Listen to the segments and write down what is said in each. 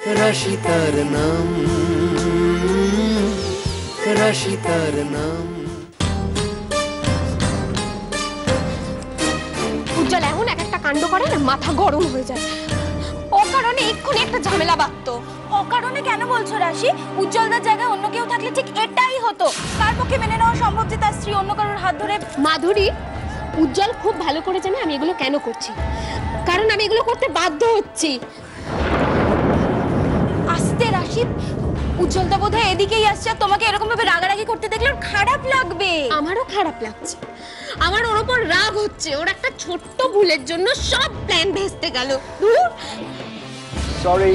রাশি তার নাম, রাশি তার নাম। উজ্জ্বল এমন এক একটা কাণ্ড করে না, মাথা গরম হয়ে যায়। অকারণে এক্ষুনি একটা ঝামেলা বাঁধতো। অকারণে কেন বলছো রাশি? উজ্জ্বলদার জায়গায় অন্য কেউ থাকলে ঠিক এটাই হতো। কার পক্ষে মেনে নেওয়া সম্ভব যে তার স্ত্রী অন্য কারোর হাত ধরে? মাধুরী, উজ্জ্বল খুব ভালো করে জানে আমি এগুলো কেন করছি, কারণ আমি এগুলো করতে বাধ্য হচ্ছি। আস্তে রাশি, উজ্জ্বলদা বোধহয় এদিকেই আসছে, তোমাকে এরকম ভাবে রাগারাগি করতে দেখলে ওর খারাপ লাগবে। আমারও খারাপ লাগছে, আমার ওর উপর রাগ হচ্ছে। ওর একটা ছোট্ট ভুলের জন্য সব প্ল্যান ভেস্তে গেল। Sorry.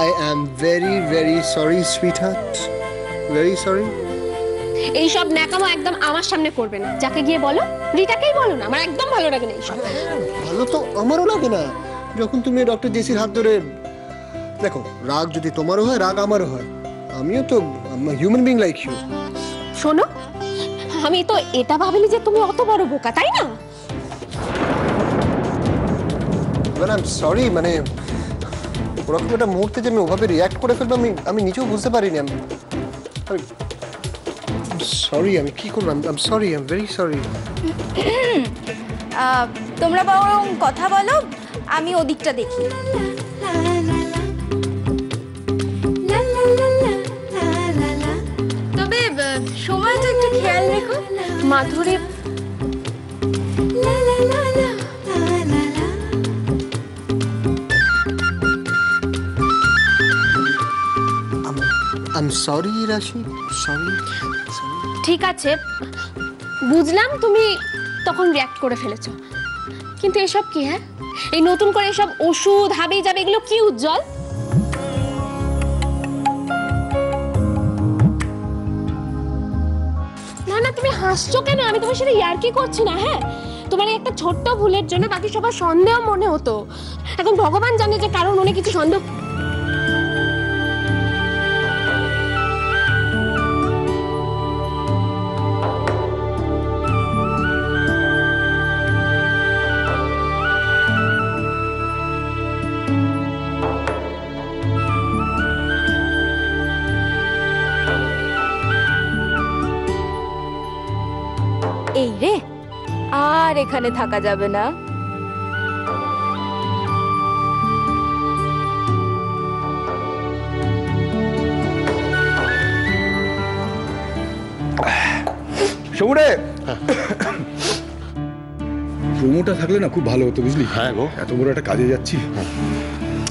I am very, very sorry, sweetheart. Very sorry. এই সব ন্যাকামো একদম আমার সামনে করবে না। যাকে গিয়ে বলো, রিটাকেই বলো না, আমার একদম ভালো লাগে না এইসব। ভালো তো আমারও লাগে না যখন তুমি ডক্টর জেসির হাত ধরে। দেখো, রাগ যদি তোমারও হয়, রাগ আমারও হয়। আমিও তো হিউম্যান বিং লাইক ইউ। শোনো, আমি তো এটা ভাবিনি যে তুমি অত বড় বোকা, তাই না? আই এম সরি, মানে ওরকম একটা মুহূর্তে যে আমি ওভাবে রিয়াক্ট করে ফেলবো আমি নিজেও বুঝতে পারিনি। সরি, আমি কি করলাম? I am sorry, I am very sorry. তোমরা বরং কথা বলো, আমি ওদিকটা দেখি। তবে সময়টা একটু খেয়াল রেখো। মাধুরী, I'm sorry, রাশি, sorry. ঠিক আছে, বুঝলাম তুমি তখন রিয়াক্ট করে ফেলেছো, কিন্তু এসব কি? হ্যাঁ, এই নতুন করে এসব ওষুধ হাবি যাবে, এগুলো কি উজ্জ্বল? না না, তুমি হাসছো কেন? আমি তোমার সাথে ইয়ার্কি করছি না। হ্যাঁ, তোমার একটা ছোট্ট ভুলের জন্য বাকি সবার সন্দেহ মনে হতো। এখন ভগবান জানে যে কারণ অনেক কিছু সন্দেহ। এই রে, আর এখানে থাকা যাবে না। সমুরে, প্রমোটা থাকলে না খুব ভালো হতো, বুঝলি? হ্যাঁ গো, এত বড় একটা কাজে যাচ্ছি,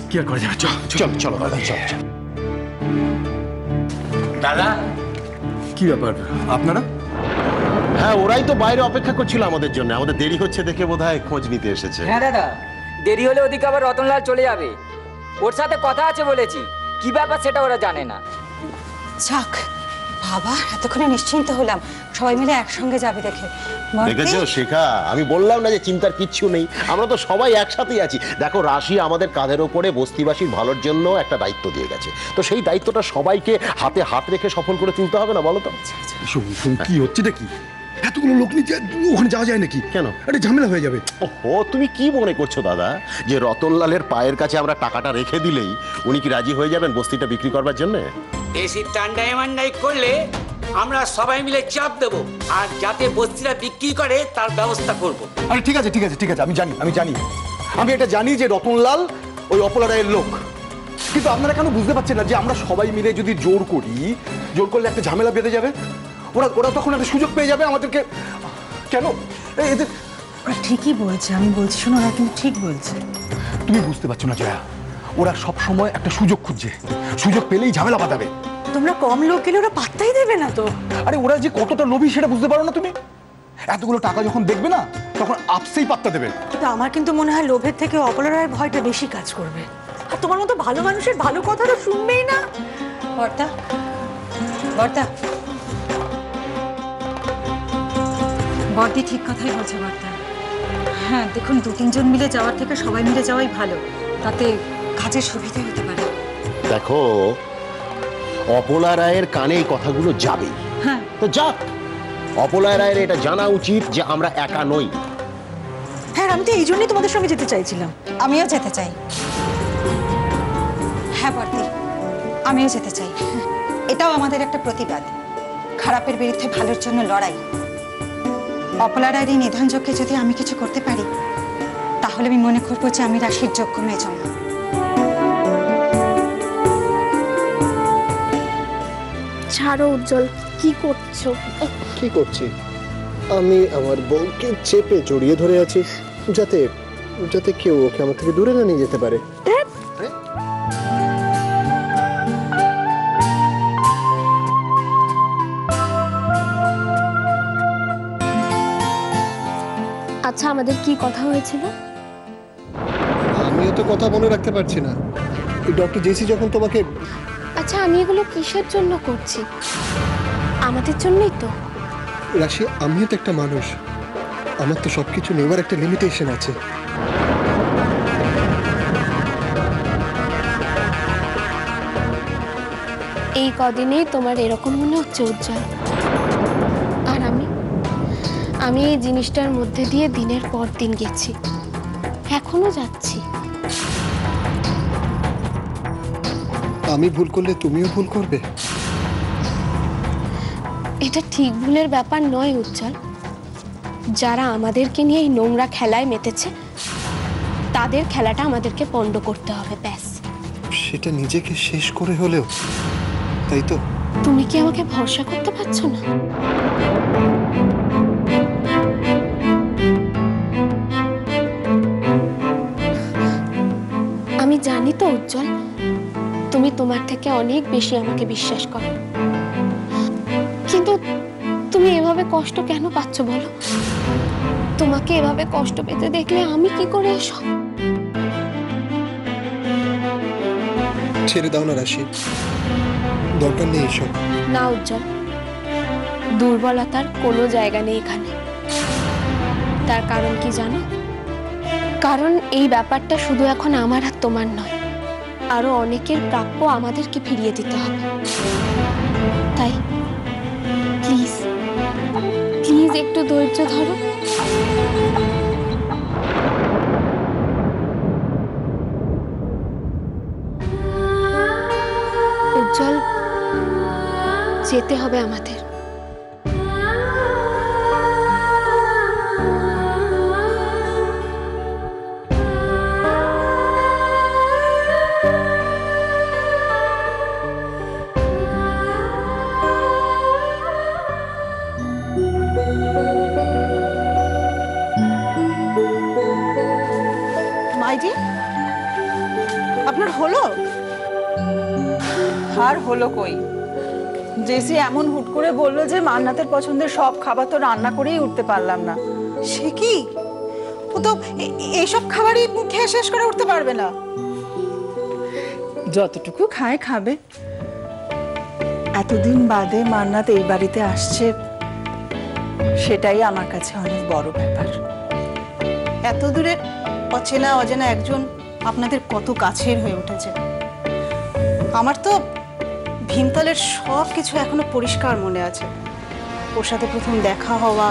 কি আর করা যাবে? চল চলো দাদা, চল। দাদা, কি ব্যাপার আপনারা? হ্যাঁ, ওরাই তো বাইরে অপেক্ষা করছিল আমাদের জন্য। আমাদের দেরি হচ্ছে দেখে বোধহয় খোঁজ নিতে এসেছে। হ্যাঁ দাদা, দেরি হলে ওদিকে আবার রতনলাল চলে যাবে, ওর সাথে কথা আছে বলেছি। কি ব্যাপার সেটা ওরা জানে না। যাক বাবা, এতক্ষণে নিশ্চিন্ত হলাম, সবাই মিলে একসঙ্গে যাবে দেখে। দেখেছো শিখা, আমি বললাম না যে চিন্তার কিচ্ছু নেই, আমরা তো সবাই একসাথেই আছি। দেখো, রাশি আমাদের কাঁধের ওপরে বস্তিবাসীর ভালোর জন্য একটা দায়িত্ব দিয়ে গেছে, তো সেই দায়িত্বটা সবাইকে হাতে হাত রেখে সফল করে তুলতে হবে না, বলো তো? কি হচ্ছে কি? এতগুলো লোক নিয়ে ওখানে যাওয়া যায় নাকি? কেন? আরে ঝামেলা হয়ে যাবে। ওহো, তুমি কি মনে করছো দাদা যে রতনলালের পায়ের কাছে আমরা টাকাটা রেখে দিলেই উনি কি রাজি হয়ে যাবেন বস্তিটা বিক্রি করবার জন্য? বেশি টান্ডাই মান্ডাই করলে আমরা সবাই মিলে চাপ দেবো, আর যাতে বস্তিটা বিক্রি করে তার ব্যবস্থা করবো। আরে ঠিক আছে, আমি জানি আমি এটা জানি যে রতনলাল ওই অপলা রায়ের লোক, কিন্তু আপনারা কেন বুঝতে পারছেন না যে আমরা সবাই মিলে যদি জোর করলে একটা ঝামেলা বেঁধে যাবে। ওরা তখন একটা সুযোগ পেয়ে যাবে আমাদেরকে। কেন এদের? ঠিকই বলছে, আমি বলছি শোনো, ওরা কিন্তু ঠিক বলছে। তুমি বুঝতে পারছো না জয়া, ওরা সব সময় একটা সুযোগ খুঁজছে, সুযোগ পেলেই ঝামেলা বাঁধাবে। তোমরা কম লোক গেলে ওরা পাত্তাই দেবে না তো। আরে ওরা যে কতটা লোভী সেটা বুঝতে পারো না তুমি? এতগুলো টাকা যখন দেখবে না, তখন আপসেই পাত্তা দেবে। কিন্তু আমার কিন্তু মনে হয় লোভের থেকে অপলার ভয়টা বেশি কাজ করবে। আর তোমার মতো ভালো মানুষের ভালো কথা তো শুনবেই না। বর্তা, বর্দি ঠিক কথাই বলছে বর্তা। হ্যাঁ দেখুন, 2-3 জন মিলে যাওয়ার থেকে সবাই মিলে যাওয়াই ভালো, তাতে কাজের সুবিধা হতে পারে। দেখো, অপলা রায়ের কানে এই কথাগুলো যাবে, হ্যাঁ তো যাক। অপলা রায়ের এটা জানা উচিত যে আমরা একা নই। হ্যাঁ, আমি তো এই জন্যই তোমাদের সঙ্গে যেতে চাইছিলাম। আমিও যেতে চাই। হ্যাঁ বর্দি, আমিও যেতে চাই। এটাও আমাদের একটা প্রতিবাদ, খারাপের বিরুদ্ধে ভালোর জন্য লড়াই। অপলা রায়ের এই নিধন যজ্ঞে যদি আমি কিছু করতে পারি, তাহলে আমি মনে করবো যে আমি রাশির যোগ্য মেজমা। ছাড়ো উজ্জ্বল, কি করছো? কি করছি? আমি আমার বউকে চেপে জড়িয়ে ধরে আছি, যাতে যাতে কেউ ওকে আমার থেকে দূরে না নিয়ে যেতে পারে। আচ্ছা, আমাদের কি কথা হয়েছিল? আমিও তো কথা মনে রাখতে পারছি না। ডক্টর জেসি যখন তোমাকে... আচ্ছা, আমি এগুলো কিসের জন্য করছি? আমাদের জন্যই তো। রাশি, আমিও তো একটা মানুষ, আমার তো সবকিছু নেওয়ার একটা লিমিটেশন আছে। এই কদিনেই তোমার এরকম মনে হচ্ছে উজ্জ্বল, আর আমি এই জিনিসটার মধ্যে দিয়ে দিনের পর দিন গেছি, এখনো যাচ্ছি। আমি ভুল করলে তুমিও ভুল করবে। এটা ঠিক ভুলের ব্যাপার নয় উজ্জ্বল। যারা আমাদেরকে নিয়ে এই নোংরা খেলায় মেতেছে, তাদের খেলাটা আমাদেরকে পণ্ড করতে হবে, ব্যাস। সেটা নিজেকে শেষ করে হলেও, তাই তো? তুমি কি আমাকে ভরসা করতে পারছো না? আমি জানি তো উজ্জ্বল, তুমি তোমার থেকে অনেক বেশি আমাকে বিশ্বাস করো, কিন্তু তুমি এভাবে কষ্ট কেন পাচ্ছ বলো? তোমাকে এভাবে কষ্ট পেতে দেখলে আমি কি করে এসব? ছেড়ে দাও না রাশি, দরকার নেই এসব। না উজ্জ্বল, দুর্বলতার কোনো জায়গা নেই এখানে। তার কারণ কি জানো? কারণ এই ব্যাপারটা শুধু এখন আমার আর তোমার নয়, আরো অনেকের প্রাপ্য আমাদেরকে ফিরিয়ে দিতে হবে। তাই প্লিজ প্লিজ একটু ধৈর্য ধরো। উজ্জ্বল, যেতে হবে আমাদের। মাইজি, আপনার হলো? আর হলো কই? জেসি এমন হুট করে বললো যে মান্নাতের পছন্দের সব খাবার তো রান্না করেই উঠতে পারলাম না। সে কি? ও তো এইসব খাবারই খেয়ে শেষ করে উঠতে পারবে না। যতটুকু খায় খাবে। এতদিন বাদে মান্নাত এই বাড়িতে আসছে, সেটাই আমার কাছে অনেক বড় ব্যাপার। এত দূরে অচেনা অজানা একজন আপনাদের কত কাছের হয়ে উঠেছে। আমার তো ভীমতলের সব কিছু এখনো পরিষ্কার মনে আছে। ওর সাথে প্রথম দেখা হওয়া,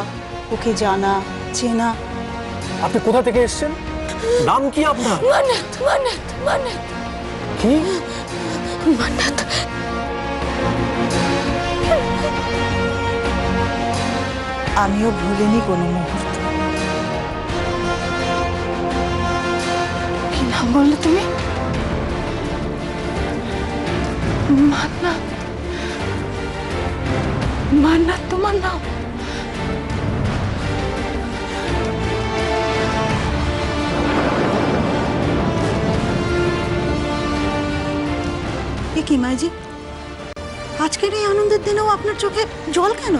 ওকে জানা চেনা। আপনি কোথা থেকে এসেছেন? নাম কি আপনার? মান্নাত, মান্নাত, মান্নাত। কি? মান্নাত। আমিও ভুলিনি কোনো মুহূর্ত। কি নাম বললে তুমি? মান্নাত। মান্নাত তোমার নাম? এ কি মাইজি, আজকের এই আনন্দের দিনেও আপনার চোখে জল কেন?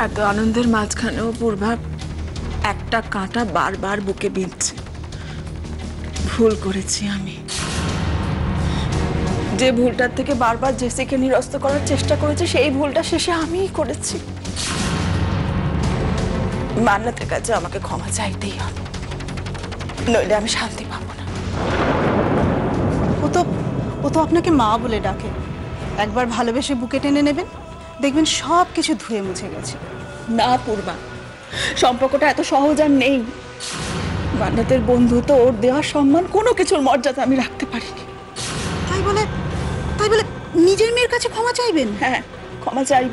এত আনন্দের মাঝখানেও পূর্বা একটা কাঁটা বারবার বুকে বিঁধছে। ভুল করেছি আমি। যে ভুলটার থেকে বারবার জেসিকে নিরস্ত করার চেষ্টা করেছি, সেই ভুলটা শেষে আমিই করেছি। মান্নাতের কাছে আমাকে ক্ষমা চাইতেই হবে, নইলে আমি শান্তি পাবো না। ও তো আপনাকে মা বলে ডাকে। একবার ভালোবেসে বুকে টেনে নেবেন, দেখবেন সব কিছু ধুয়ে মুছে গেছে। না পূর্বা, সম্পর্কটা এত সহজ আর নেই। মান্নাতের বন্ধুত্ব, ওর দেওয়ার সম্মান, কোনো কিছুর মর্যাদা আমি রাখতে পারিনি। তাই বলে নিজের মেয়ের কাছে ক্ষমা চাইবেন? হ্যাঁ, ক্ষমা চাইব,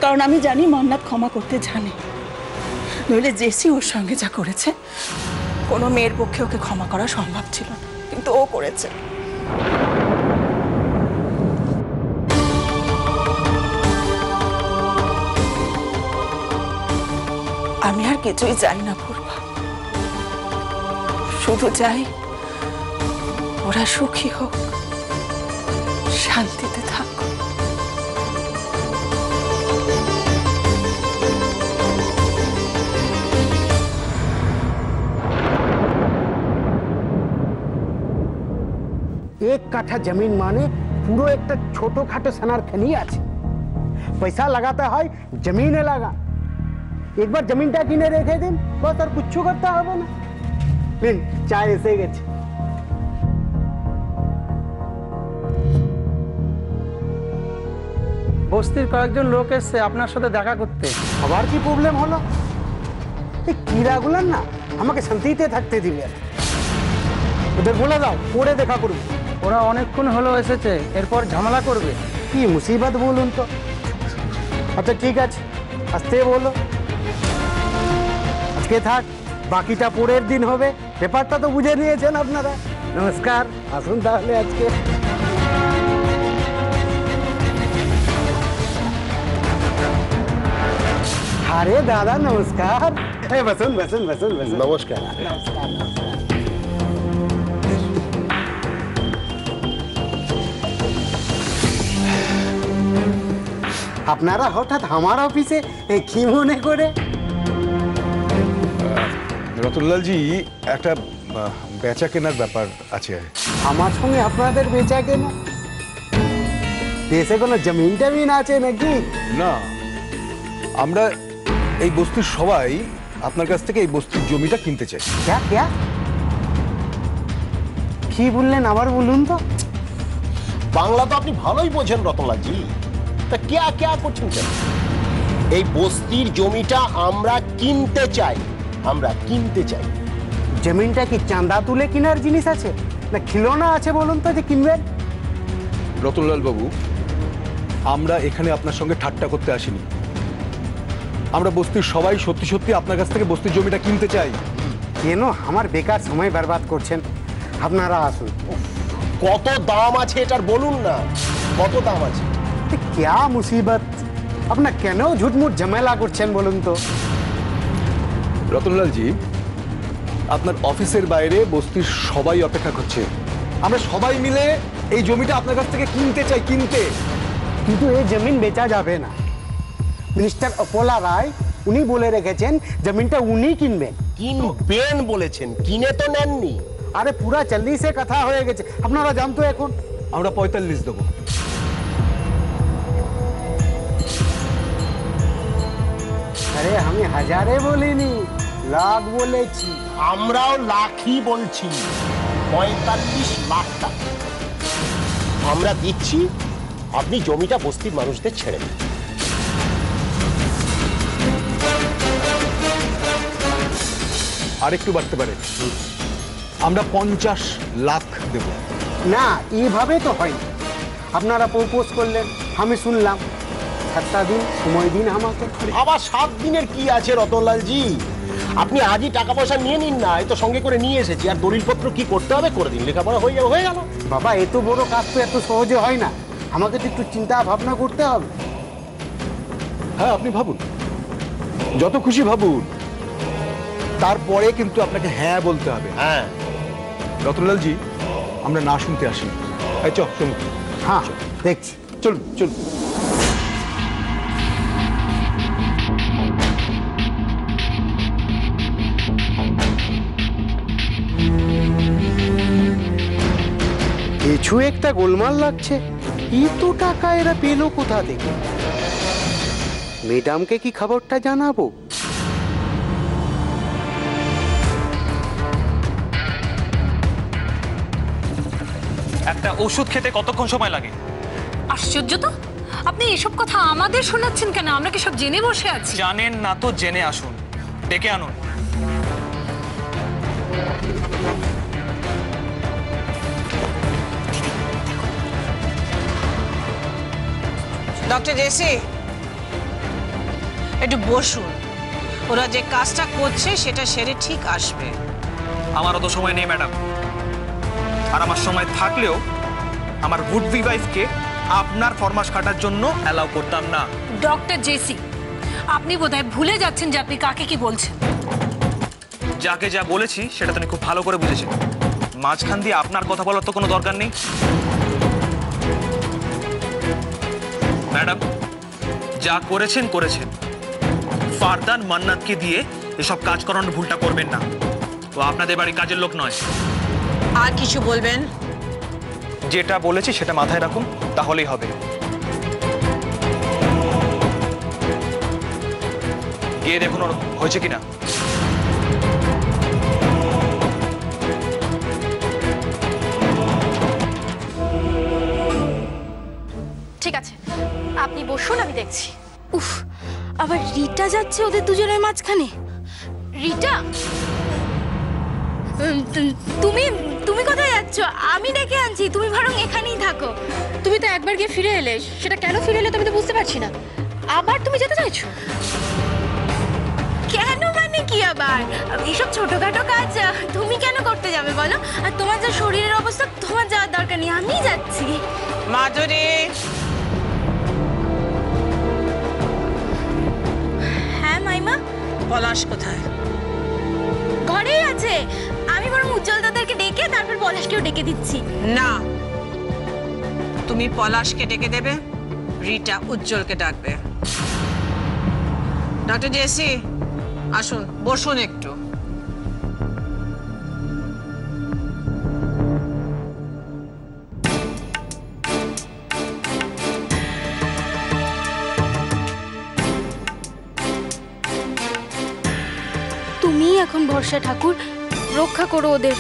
কারণ আমি জানি মান্নাত ক্ষমা করতে জানে। নইলে জেসি ওর সঙ্গে যা করেছে, কোনো মেয়ের পক্ষে ওকে ক্ষমা করা সম্ভব ছিল না, কিন্তু ও করেছে। আমি আর কিছুই জানি না পূর্বা, শুধু চাই ওরা সুখী হোক, শান্তিতে থাক। एक काठा जमीन माने পুরো একটা ছোটখাটো সোনার খনি আছে। পয়সা লাগাতে হয় জমিনে লাগা। একবার জমিনটা কিনে রেখে দিন, বস আর কিচ্ছু করতে হবে না। নিন, চা এসে গেছে। বস্তির কয়েকজন লোক এসছে আপনার সাথে দেখা করতে। আবার কি প্রবলেম হলো? এই কিরাগুলার না আমাকে শান্তিতে থাকতে দিবে। ওদের বলে দাও, পরে দেখা করবে। ওরা অনেকক্ষণ হলো এসেছে, এরপর ঝামেলা করবে। কি মুসিবত বলুন তো। আচ্ছা ঠিক আছে, আসতে বলো। আজকে থাক, বাকিটা পরের দিন হবে। ব্যাপারটা তো বুঝে নিয়েছেন আপনারা। নমস্কার, আসুন তাহলে আজকে। আরে দাদা নমস্কার। বসুন বসুন বসুন বসুন। নমস্কার। আপনারা হঠাৎ আমার অফিসে কি মনে করে? রতনলালজি, একটা বেচা কেনার ব্যাপার আছে। আমার সঙ্গে আপনাদের বেচা কেনা? দেশে কোনো জমিন টমিন আছে নাকি? না, আমরা এই বস্তির সবাই আপনার কাছ থেকে এই বস্তির জমিটা কিনতে চাই। কি বললেন আবার বলুন তো। বাংলা তো আপনি ভালোই বোঝেন রতনলালজি, তা ক্যা ক্যা করছেন কেন? এই বস্তির জমিটা আমরা কিনতে চাই, আমরা কিনতে চাই। জমিনটা কি চাঁদা তুলে কেনার জিনিস আছে না খিলৌনা আছে বলুন তো যে কিনবেন? রতনলাল বাবু, আমরা এখানে আপনার সঙ্গে ঠাট্টা করতে আসিনি। আমরা বস্তির সবাই সত্যি সত্যি আপনার কাছ থেকে বস্তির জমিটা কিনতে চাই। কেন আমার বেকার সময় বরবাদ করছেন? আপনারা আসুন। কত দাম আছে এটার বলুন না, কত দাম আছে? क्या मुसीबत, अपना কেন ঝুটমুট ঝামেলা করছেন বলুন তো? রতনলালজি, আপনার অফিসের বাইরে বস্তির সবাই অপেক্ষা করছে। আমরা সবাই মিলে এই জমিটা আপনার কাছ থেকে কিনতে চাই, কিনতে। কিন্তু এই জমিন বেচা যাবে না। মিনিস্টার অপলা রায় উনি বলে রেখেছেন জমিনটা উনি কিনবেন। কিনবেন বলেছেন, কিনে তো নেননি। আরে পুরা 40-এ কথা হয়ে গেছে, আপনারা জানতো। এখন আমরা 45 দেবো। আরে আমি হাজারে বলিনি, লাখ বলেছি। আমরাও লাখই বলছি, 45 লাখ টাকা আমরা দিচ্ছি। আপনি জমিটা বস্তির মানুষদের ছেড়ে দিন। আরেকটু বাড়তে পারে, আমরা 50 লাখ দেব। না, এইভাবে তো হয়। আপনারা প্রপোজ করলেন, আমি শুনলাম। 7টা দিন সময় দিন আমাকে। আবার 7 দিনের কি আছে রতনলালজি? আপনি আজই টাকা পয়সা নিয়ে নিন না, এই তো সঙ্গে করে নিয়ে এসেছি। আর দলিলপত্র কি করতে হবে করে দিন, লেখাপড়া হয়ে যাবে, হয়ে গেল। বাবা, এত বড় কাজ তো এত সহজে হয় না, আমাকে তো একটু চিন্তা ভাবনা করতে হবে। হ্যাঁ, আপনি ভাবুন, যত খুশি ভাবুন, তারপরে কিন্তু আপনাকে হ্যাঁ বলতে হবে। হ্যাঁ রতনলালজি, আমরা না শুনতে আসি। চল চলুন। হ্যাঁ দেখছি, চলুন চলুন। কিছু একটা গোলমাল লাগছে। এত টাকা এরা পেলো কোথা থেকে? ম্যাডামকে কি খবরটা জানাবো? একটা ওষুধ খেতে কতক্ষণ সময় লাগে? আশ্চর্য তো, আপনি এসব কথা আমাদের শোনাচ্ছেন কেন? আমরা কি সব জেনে বসে আছি? জানেন না তো জেনে আসুন, ডেকে আনুন। ডক্টর জেসি, একটু বসুন। ওরা যে কাজটা করছে সেটা সেরে ঠিক আসবে। আমার অত সময় নেই ম্যাডাম, আর আমার সময় থাকলেও আমার উড বি ওয়াইফকে আপনার ফরমাস কাটার জন্য অ্যালাউ করতাম না। ডক্টর জেসি, আপনি বোধহয় ভুলে যাচ্ছেন যে আপনি কাকে কি বলছেন। যাকে যা বলেছি সেটা তুমি খুব ভালো করে বুঝেছেন। মাঝখান দিয়ে আপনার কথা বলার তো কোনো দরকার নেই। ম্যাডাম, যা করেছেন করেছেন, ফারদান মান্নাতকে দিয়ে এসব কাজ করানোর ভুলটা করবেন না। ও আপনাদের বাড়ির কাজের লোক নয়। আর কিছু বলবেন? যেটা বলেছি সেটা মাথায় রাখুন, তাহলেই হবে। গিয়ে দেখুন ওর হয়েছে কিনা। ঠিক আছে, আপনি বসুন, আমি দেখছি। উফ, আবার রিটা যাচ্ছে ওদের দুজনের মাঝখানে। রিটা, তুমি তুমি কোথায় যাচ্ছ? আমি ডেকে আনছি, তুমি বরং এখানেই থাকো। তুমি তো একবার গিয়ে ফিরে এলে, সেটা কেন ফিরে এলে তুমি তো বুঝতে পারছি না। আবার তুমি যেতে চাইছো কেন? মানে কি আবার? এইসব ছোটখাটো কাজ তুমি কেন করতে যাবে বলো? আর তোমার যা শরীরের অবস্থা, তোমার যাওয়ার দরকার নেই, আমি যাচ্ছি। মাধুরী, হ্যাঁ মাইমা? পলাশ কোথায়? ঘরেই আছে। আমি বরং উজ্জ্বল দাদাকে ডেকে তারপর পলাশকেও ডেকে দিচ্ছি। না, তুমি পলাশকে ডেকে দেবে, রিটা উজ্জ্বলকে ডাকবে। ডক্টর জেসি, আসুন, বসুন একটু। তুমিই এখন ভরসা ঠাকুর, রক্ষা করো ওদের।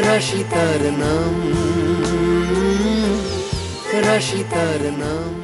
রাশি তার নাম, রাশি তার নাম।